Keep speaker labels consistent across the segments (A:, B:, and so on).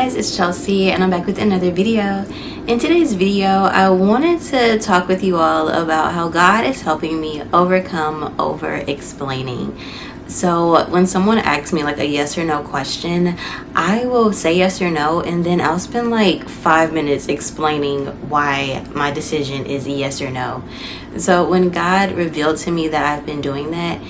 A: guys, it's Chelsea and I'm back with another video. In today's video, I wanted to talk with you all about how God is helping me overcome over-explaining. So when someone asks me like a yes or no question, I will say yes or no, and then I'll spend like 5 minutes explaining why my decision is a yes or no. So when God revealed to me that I've been doing that,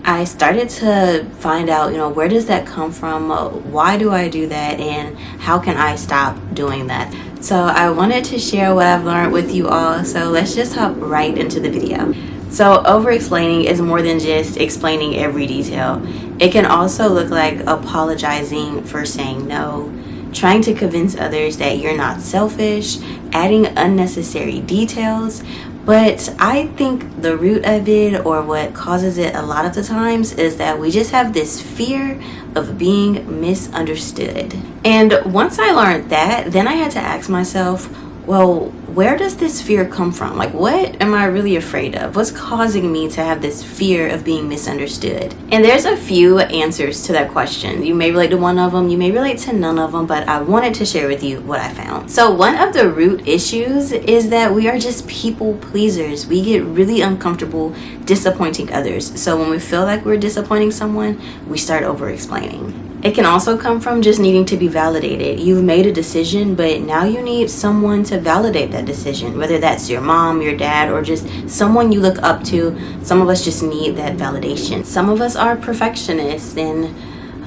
A: I started to find out, where does that come from? Why do I do that? And how can I stop doing that? So I wanted to share what I've learned with you all. So let's just hop right into the video. So over-explaining is more than just explaining every detail. It can also look like apologizing for saying no, trying to convince others that you're not selfish, adding unnecessary details. But I think the root of it, or what causes it a lot of the times, is that we just have this fear of being misunderstood. And once I learned that, then I had to ask myself, well, where does this fear come from? Like, what am I really afraid of? What's causing me to have this fear of being misunderstood? And there's a few answers to that question. You may relate to one of them, you may relate to none of them, but I wanted to share with you what I found. So one of the root issues is that we are just people pleasers. We get really uncomfortable disappointing others. So when we feel like we're disappointing someone, we start over-explaining. It can also come from just needing to be validated. You've made a decision, but now you need someone to validate that decision, whether that's your mom, your dad, or just someone you look up to. Some of us just need that validation. Some of us are perfectionists, and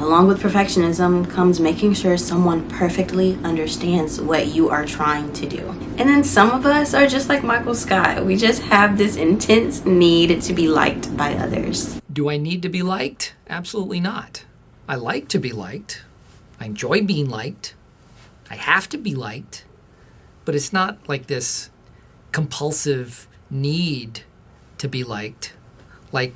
A: along with perfectionism comes making sure someone perfectly understands what you are trying to do. And then some of us are just like Michael Scott. We just have this intense need to be liked by others.
B: Do I need to be liked? Absolutely not. I like to be liked. I enjoy being liked. I have to be liked. But it's not like this compulsive need to be liked, like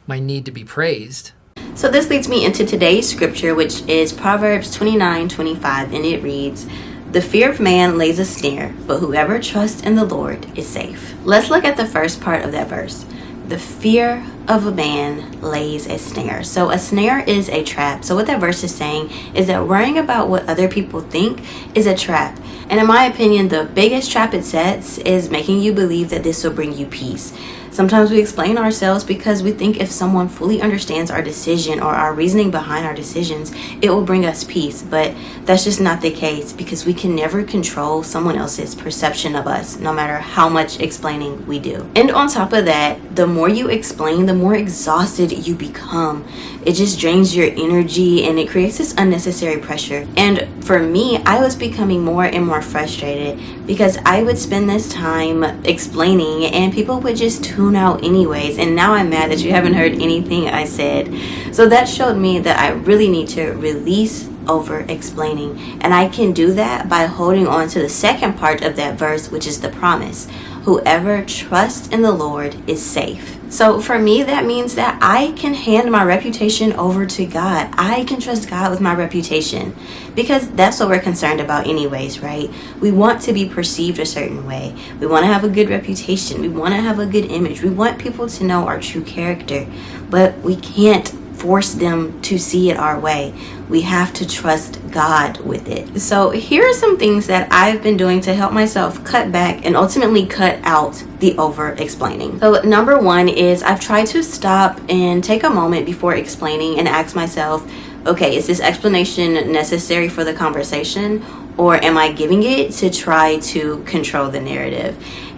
B: my need to be praised.
A: So this leads me into today's scripture, which is Proverbs 29:25, and it reads, "The fear of man lays a snare, but whoever trusts in the Lord is safe." Let's look at the first part of that verse. The fear of a man lays a snare. So a snare is a trap. So what that verse is saying is that worrying about what other people think is a trap. And in my opinion, the biggest trap it sets is making you believe that this will bring you peace. Sometimes we explain ourselves because we think if someone fully understands our decision or our reasoning behind our decisions, it will bring us peace. But that's just not the case, because we can never control someone else's perception of us, no matter how much explaining we do. And on top of that, the more you explain, the more exhausted you become. It just drains your energy and it creates this unnecessary pressure. And for me, I was becoming more and more frustrated because I would spend this time explaining and people would just tune out anyways. And now I'm mad that you haven't heard anything I said. So that showed me that I really need to release over-explaining. And I can do that by holding on to the second part of that verse, which is the promise. Whoever trusts in the Lord is safe. So for me, that means that I can hand my reputation over to God. I can trust God with my reputation, because that's what we're concerned about anyways, right? We want to be perceived a certain way. We want to have a good reputation. We want to have a good image. We want people to know our true character, but we can't force them to see it our way. We have to trust God with it. So here are some things that I've been doing to help myself cut back and ultimately cut out the over-explaining. So number one is I've tried to stop and take a moment before explaining and ask myself, okay, is this explanation necessary for the conversation, or am I giving it to try to control the narrative?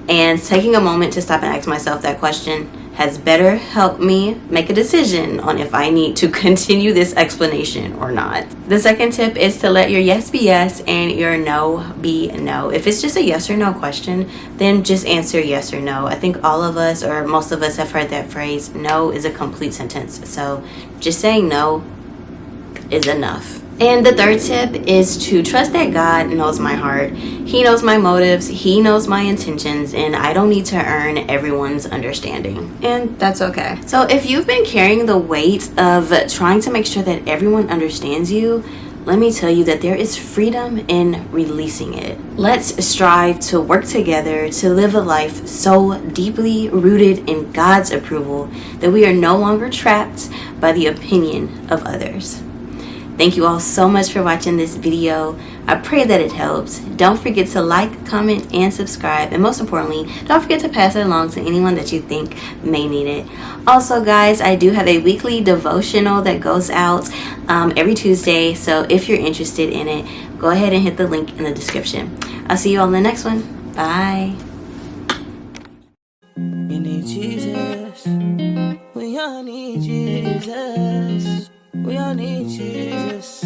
A: And taking a moment to stop and ask myself that question has better helped me make a decision on if I need to continue this explanation or not. The second tip is to let your yes be yes and your no be no. If it's just a yes or no question, then just answer yes or no. I think all of us, or most of us, have heard that phrase, no is a complete sentence. So just saying no is enough. And the third tip is to trust that God knows my heart. He knows my motives, He knows my intentions, and I don't need to earn everyone's understanding. And that's okay. So if you've been carrying the weight of trying to make sure that everyone understands you, let me tell you that there is freedom in releasing it. Let's strive to work together to live a life so deeply rooted in God's approval that we are no longer trapped by the opinion of others. Thank you all so much for watching this video. I pray that it helps. Don't forget to like, comment, and subscribe. And most importantly, don't forget to pass it along to anyone that you think may need it. Also, guys, I do have a weekly devotional that goes out every Tuesday. So if you're interested in it, go ahead and hit the link in the description. I'll see you all in the next one. Bye.
C: We need Jesus. We all need Jesus. We all need Jesus.